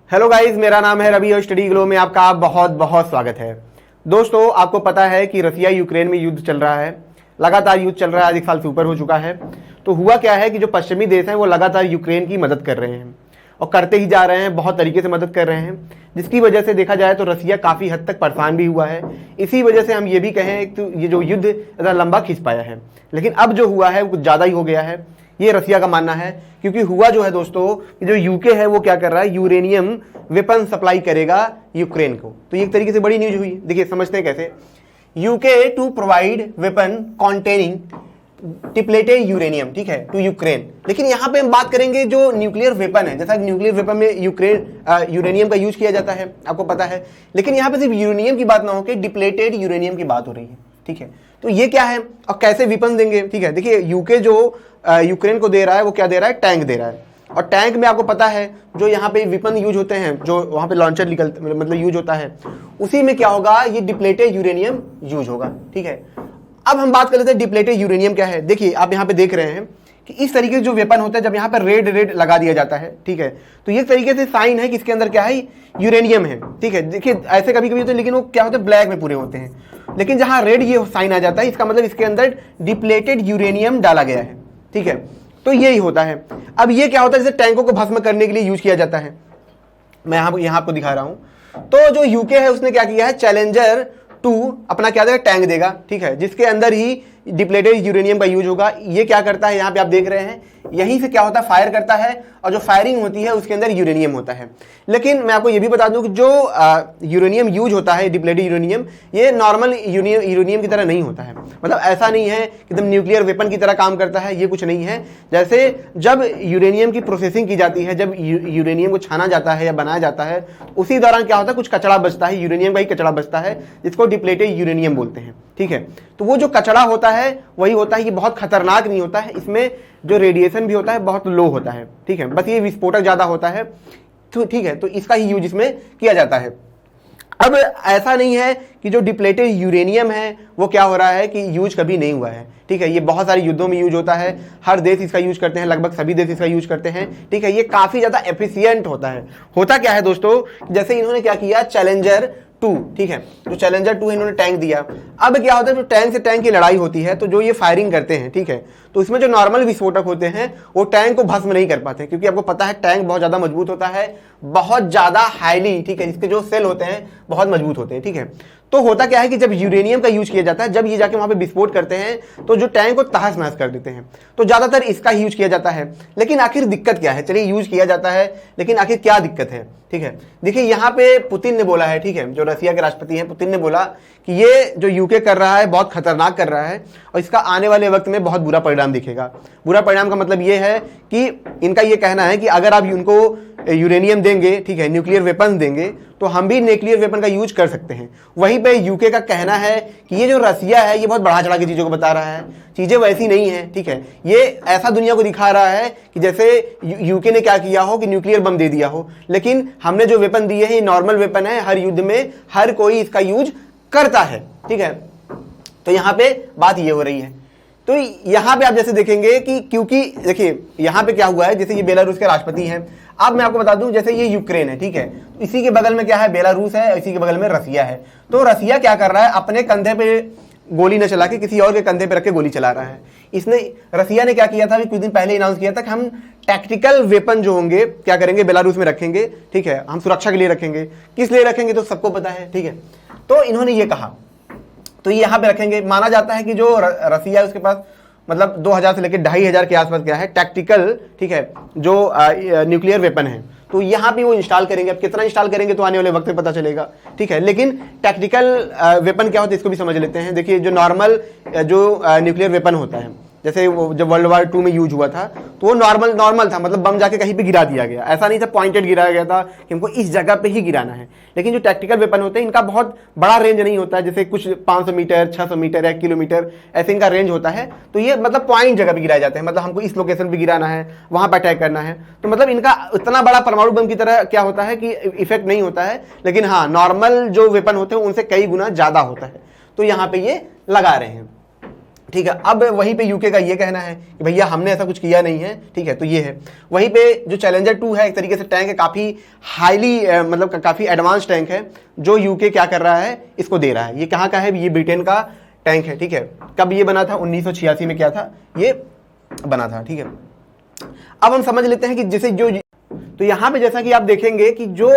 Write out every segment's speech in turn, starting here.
Hello guys, मेरा नाम है रवि और स्टडी ग्लो में आपका बहुत बहुत स्वागत है। दोस्तों, आपको पता है कि रसिया यूक्रेन में युद्ध चल रहा है। लगातार युद्ध चल रहा है, आज 1 साल से ऊपर हो चुका है। तो हुआ क्या है कि जो पश्चिमी देश हैं वो लगातार यूक्रेन की मदद कर रहे हैं और करते ही जा रहे हैं, बहुत तरीके से मदद कर रहे हैं, जिसकी वजह से देखा जाए तो रसिया काफ़ी हद तक परेशान भी हुआ है। इसी वजह से हम ये भी कहें कि ये जो युद्ध ज़्यादा लंबा खींच पाया है, लेकिन अब जो हुआ है वो कुछ ज़्यादा ही हो गया है, ये रसिया का मानना है। क्योंकि हुआ जो है दोस्तों, जो यूके है वो क्या कर रहा है, यूरेनियम वेपन सप्लाई करेगा यूक्रेन को। तो ये एक तरीके से बड़ी न्यूज हुई। देखिए समझते हैं कैसे। UK to provide weapon containing depleted uranium, ठीक है, टू यूक्रेन। लेकिन यहाँ पे हम बात करेंगे जो न्यूक्लियर वेपन है, जैसा न्यूक्लियर वेपन में यूरेनियम का यूज किया जाता है, आपको पता है। लेकिन यहाँ पे सिर्फ यूरेनियम की बात ना होकर डिप्लेटेड यूरेनियम की बात हो रही है, ठीक है। तो ये क्या है और कैसे वेपन देंगे, ठीक है। देखिए यूके जो यूक्रेन को दे रहा है वो क्या दे रहा है, टैंक दे रहा है। और टैंक में आपको पता है जो यहाँ पे वेपन यूज होते हैं, जो वहाँ पे लॉन्चर निकलते मतलब यूज होता है, उसी में क्या होगा, ये डिप्लेटेड यूरेनियम यूज होगा, ठीक है। अब हम बात कर लेते हैं डिप्लेटेड यूरेनियम क्या है। देखिए आप यहाँ पे देख रहे हैं कि इस तरीके से जो वेपन होता है, जब यहाँ पर रेड रेड लगा दिया जाता है, ठीक है, तो ये तरीके से साइन है कि इसके अंदर क्या है, यूरेनियम है, ठीक है। देखिए ऐसे कभी कभी होते हैं, लेकिन वो क्या होते हैं, ब्लैक में पूरे होते हैं। लेकिन जहाँ रेड ये साइन आ जाता है, इसका मतलब इसके अंदर डिप्लेटेड यूरेनियम डाला गया है, ठीक है। तो यही होता है। अब ये क्या होता है, जैसे टैंकों को भस्म करने के लिए यूज किया जाता है। मैं यहाँ आपको दिखा रहा हूं। तो जो यूके है उसने क्या किया है, चैलेंजर 2 अपना क्या देगा, टैंक देगा, ठीक है, जिसके अंदर ही डिप्लेटेड यूरेनियम का यूज होगा। ये क्या करता है, यहाँ पे आप देख रहे हैं, यहीं से क्या होता है, फायर करता है, और जो फायरिंग होती है उसके अंदर यूरेनियम होता है। लेकिन मैं आपको ये भी बता दूं कि जो यूरेनियम यूज होता है, डिप्लेटेड यूरेनियम, ये नॉर्मल यूरेनियम की तरह नहीं होता है। मतलब ऐसा नहीं है कि एकदम न्यूक्लियर वेपन की तरह काम करता है, ये कुछ नहीं है। जैसे जब यूरेनियम की प्रोसेसिंग की जाती है, जब यूरेनियम को छाना जाता है या बनाया जाता है, उसी दौरान क्या होता है, कुछ कचरा बचता है, यूरेनियम का ही कचरा बचता है, जिसको डिप्लेटेड यूरेनियम बोलते हैं, ठीक है। तो वो जो कचरा होता है वही होता है, ये बहुत खतरनाक नहीं होता है, इसमें जो रेडिएशन भी होता है बहुत लो होता है, ठीक है। बस ये विस्फोटक ज्यादा होता है, तो ठीक है, तो इसका ही यूज इसमें किया जाता है। अब ऐसा नहीं है कि जो डिप्लेटेड यूरेनियम है वो क्या हो रहा है कि यूज कभी नहीं हुआ है, ठीक है। ये बहुत सारे युद्धों में यूज होता है, हर देश इसका यूज करते हैं, लगभग सभी देश इसका यूज करते हैं, ठीक है। ये काफी ज्यादा एफिशिएंट होता है। होता क्या है दोस्तों, जैसे इन्होंने क्या किया, चैलेंजर 2, ठीक है, जो चैलेंजर 2 इन्होंने टैंक दिया। अब क्या होता है, जो टैंक से टैंक की लड़ाई होती है, तो जो ये फायरिंग करते हैं, ठीक है, तो इसमें जो नॉर्मल विस्फोटक होते हैं वो टैंक को भस्म नहीं कर पाते, क्योंकि आपको पता है टैंक बहुत ज्यादा मजबूत होता है, बहुत ज्यादा हाईली, ठीक है, इसके जो सेल होते हैं बहुत मजबूत होते हैं, ठीक है। तो होता क्या है कि जब यूरेनियम का यूज किया जाता है, जब ये जाके वहां पे विस्फोट करते हैं तो जो टैंक को तहस नहस कर देते हैं, तो ज्यादातर इसका यूज किया जाता है। लेकिन आखिर दिक्कत क्या है, चलिए यूज किया जाता है, लेकिन आखिर क्या दिक्कत है, ठीक है। देखिए यहाँ पे पुतिन ने बोला है, ठीक है, जो रसिया के राष्ट्रपति हैं, पुतिन ने बोला कि ये जो यूके कर रहा है बहुत खतरनाक कर रहा है और इसका आने वाले वक्त में बहुत बुरा परिणाम दिखेगा। बुरा परिणाम का मतलब ये है कि इनका ये कहना है कि अगर आप उनको यूरेनियम देंगे, ठीक है, न्यूक्लियर वेपन देंगे, तो हम भी न्यूक्लियर वेपन का यूज कर सकते हैं। वहीं पे यूके का कहना है कि ये जो रसिया है ये बहुत बढ़ा चढ़ा के चीजों को बता रहा है, चीजें वैसी नहीं है, ठीक है। ये ऐसा दुनिया को दिखा रहा है कि जैसे यूके ने क्या किया हो कि न्यूक्लियर बम दे दिया हो। लेकिन हमने जो वेपन दिए हैं ये नॉर्मल वेपन है, हर युद्ध में हर कोई इसका यूज करता है, ठीक है। तो यहाँ पे बात ये हो रही है। तो यहाँ पे आप जैसे देखेंगे कि क्योंकि देखिए यहाँ पे क्या हुआ है, जैसे ये बेलारूस के राष्ट्रपति हैं। अब मैं आपको बता दूं, जैसे ये यूक्रेन है, ठीक है, तो इसी के बगल में क्या है, बेलारूस है, इसी के बगल में रसिया है। तो रसिया क्या कर रहा है, अपने कंधे पे गोली न चला के किसी और के कंधे पे रख के गोली चला रहा है। इसने रसिया ने क्या किया था, कुछ दिन पहले अनाउंस किया था कि हम टैक्टिकल वेपन जो होंगे क्या करेंगे, बेलारूस में रखेंगे, ठीक है, हम सुरक्षा के लिए रखेंगे। किस लिए रखेंगे तो सबको पता है, ठीक है। तो इन्होंने ये कहा, तो ये यहाँ पे रखेंगे। माना जाता है कि जो रसिया है उसके पास मतलब 2000 से लेकर 2500 के आसपास क्या है टैक्टिकल, ठीक है, जो न्यूक्लियर वेपन है, तो यहाँ पे वो इंस्टॉल करेंगे। अब कितना इंस्टॉल करेंगे तो आने वाले वक्त में पता चलेगा, ठीक है। लेकिन टैक्टिकल वेपन क्या होता है इसको भी समझ लेते हैं। देखिए जो नॉर्मल जो न्यूक्लियर वेपन होता है, जैसे वो जब वर्ल्ड वार 2 में यूज हुआ था, तो वो नॉर्मल था, मतलब बम जाके कहीं पे गिरा दिया गया, ऐसा नहीं था पॉइंटेड गिराया गया था कि हमको इस जगह पे ही गिराना है। लेकिन जो टैक्टिकल वेपन होते हैं इनका बहुत बड़ा रेंज नहीं होता है, जैसे कुछ 500 मीटर, 600 मीटर, 1 किलोमीटर ऐसे इनका रेंज होता है। तो ये मतलब पॉइंट जगह पे गिराए जाते हैं, मतलब हमको इस लोकेशन पे गिराना है, वहां पर अटैक करना है। तो मतलब इनका इतना बड़ा परमाणु बम की तरह क्या होता है कि इफेक्ट नहीं होता है, लेकिन हाँ नॉर्मल जो वेपन होते हैं उनसे कई गुना ज्यादा होता है। तो यहाँ पे ये लगा रहे हैं, ठीक है। अब वहीं पे यूके का ये कहना है कि भैया हमने ऐसा कुछ किया नहीं है, ठीक है। तो ये है। वहीं पे जो चैलेंजर 2 है एक तरीके से टैंक है, काफ़ी हाईली मतलब काफ़ी एडवांस टैंक है, जो यूके क्या कर रहा है, इसको दे रहा है। ये कहाँ का है, ये ब्रिटेन का टैंक है, ठीक है। कब ये बना था, 1986 में क्या था, ये बना था, ठीक है। अब हम समझ लेते हैं कि जैसे जो, तो यहाँ पे जैसा कि आप देखेंगे कि जो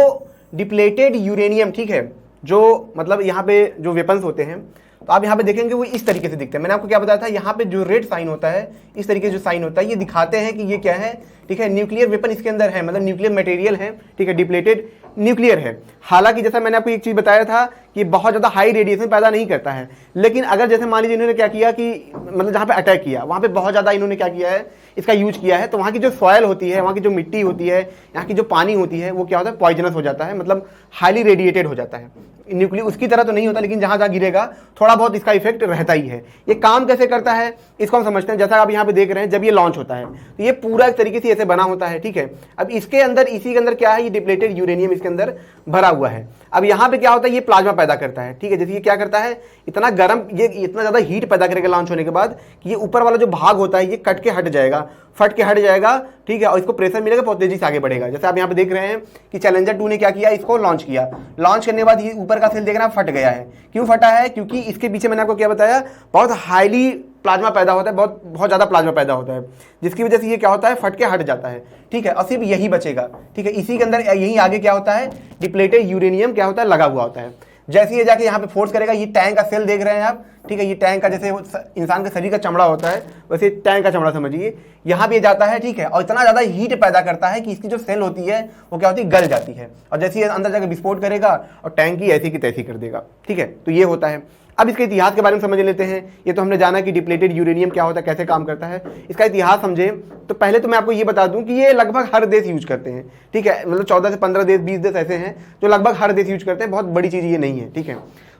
डिप्लेटेड यूरेनियम, ठीक है, जो मतलब यहाँ पे जो वेपन्स होते हैं, तो आप यहाँ पे देखेंगे वो इस तरीके से दिखते हैं। मैंने आपको क्या बताया था, यहाँ पे जो रेड साइन होता है, इस तरीके से जो साइन होता है, ये दिखाते हैं कि ये क्या है, ठीक है, न्यूक्लियर वेपन इसके अंदर है, मतलब न्यूक्लियर मटेरियल है, ठीक है, डिप्लेटेड न्यूक्लियर है। हालांकि जैसा मैंने आपको एक चीज बताया था कि बहुत ज्यादा हाई रेडिएशन पैदा नहीं करता है, लेकिन अगर जैसे मान लीजिए इन्होंने क्या किया कि मतलब जहाँ पे अटैक किया वहाँ पे बहुत ज्यादा इन्होंने क्या किया है, इसका यूज किया है, तो वहाँ की जो सॉयल होती है, वहाँ की जो मिट्टी होती है, यहाँ की जो पानी होती है, वो क्या होता है, पॉइजनस हो जाता है, मतलब हाईली रेडिएटेड हो जाता है। न्यूक्लियर उसकी तरह तो नहीं होता, लेकिन जहां जहां गिरेगा थोड़ा बहुत इसका इफेक्ट रहता ही है। ये काम कैसे करता है इसको हम समझते हैं। जैसा आप यहाँ पे देख रहे हैं, जब ये लॉन्च होता है तो ये पूरा एक तरीके से ऐसे बना होता है, ठीक है। अब इसके अंदर, इसी के अंदर क्या है, ये डिप्लेटेड यूरेनियम इसके अंदर भरा हुआ है। अब यहाँ पे क्या होता है, ये प्लाज्मा पैदा करता है, ठीक है। जैसे ये क्या करता है, इतना गर्म, ये इतना ज्यादा हीट पैदा करेगा लॉन्च होने के बाद कि ये ऊपर वाला जो भाग होता है ये कट के हट जाएगा, फट के हट जाएगा, ठीक है, और इसको प्रेशर मिलेगा, बहुत तेजी से आगे बढ़ेगा। जैसे आप यहाँ पे देख रहे हैं कि चैलेंजर 2 ने क्या किया, इसको लॉन्च किया। लॉन्च करने के बाद ये ऊपर का सेल देख रहे हैं फट गया है। क्यों फटा है, क्योंकि इसके पीछे मैंने आपको क्या बताया, बहुत हाईली प्लाज्मा पैदा होता है, बहुत ज्यादा प्लाज्मा पैदा होता है, जिसकी वजह से ये क्या होता है, फट के हट जाता है, ठीक है। और सिर्फ यही बचेगा, ठीक है। इसी के अंदर यही आगे क्या होता है, डिप्लेटेड यूरेनियम क्या होता है, लगा हुआ होता है। जैसे ये जाके यहाँ पे फोर्स करेगा, ये टैंक का सेल देख रहे हैं आप, ठीक है। ये टैंक का जैसे इंसान के शरीर का चमड़ा होता है, वैसे टैंक का चमड़ा समझिए, यहाँ पे ये जाता है, ठीक है। और इतना ज्यादा हीट पैदा करता है कि इसकी जो सेल होती है वो क्या होती है, गल जाती है, और जैसे ये अंदर जाकर विस्फोट करेगा और टैंक की ऐसी की तैसी कर देगा, ठीक है। तो ये होता है। अब इसके इतिहास के बारे में समझ लेते हैं। ये तो हमने जाना कि डिप्लेटेड यूरेनियम क्या होता है, कैसे काम करता है। इसका इतिहास समझे तो पहले तो मैं आपको ये बता दूं कि ये लगभग हर देश यूज करते हैं, ठीक है। मतलब 14 से 15 देश, 20 देश ऐसे हैं जो लगभग हर देश यूज करते हैं। बहुत बड़ी चीज ये नहीं है, ठीक है।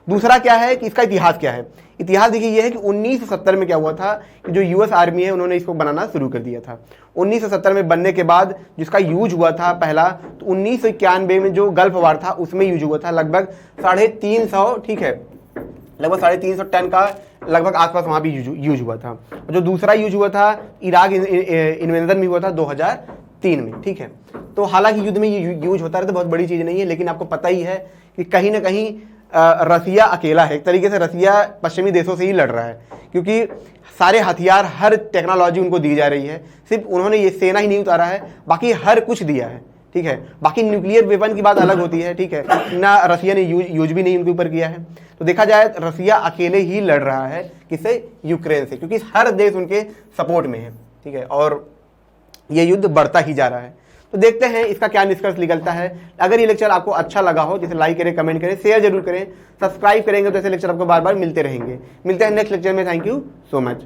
दूसरा क्या है कि इसका इतिहास क्या है। इतिहास देखिए ये है कि 1970 में क्या हुआ था कि जो यूएस आर्मी है उन्होंने इसको बनाना शुरू कर दिया था। 1970 में बनने के बाद जिसका यूज हुआ था पहला, तो 1991 में जो गल्फ वार था उसमें यूज हुआ था, लगभग 350, ठीक है, लगभग 350 टन का लगभग आसपास वहां भी यूज हुआ था। जो दूसरा यूज हुआ था इराक इन्वेजन में हुआ था 2003 में, ठीक है। तो हालांकि युद्ध में ये यूज होता रहता, बहुत बड़ी चीज नहीं है, लेकिन आपको पता ही है कि कहीं ना कहीं रसिया अकेला है। एक तरीके से रसिया पश्चिमी देशों से ही लड़ रहा है, क्योंकि सारे हथियार, हर टेक्नोलॉजी उनको दी जा रही है। सिर्फ उन्होंने ये सेना ही नहीं उतारा है, बाकी हर कुछ दिया है, ठीक है। बाकी न्यूक्लियर वेपन की बात अलग होती है, ठीक है, ना रसिया ने यूज भी नहीं उनके ऊपर किया है। तो देखा जाए रसिया अकेले ही लड़ रहा है, किससे, यूक्रेन से, क्योंकि हर देश उनके सपोर्ट में है, ठीक है। और ये युद्ध बढ़ता ही जा रहा है। तो देखते हैं इसका क्या निष्कर्ष निकलता है। अगर ये लेक्चर आपको अच्छा लगा हो, जैसे लाइक करें, कमेंट करें, शेयर जरूर करें, सब्सक्राइब करेंगे तो ऐसे लेक्चर आपको बार बार मिलते रहेंगे। मिलते हैं नेक्स्ट लेक्चर में। Thank you so much.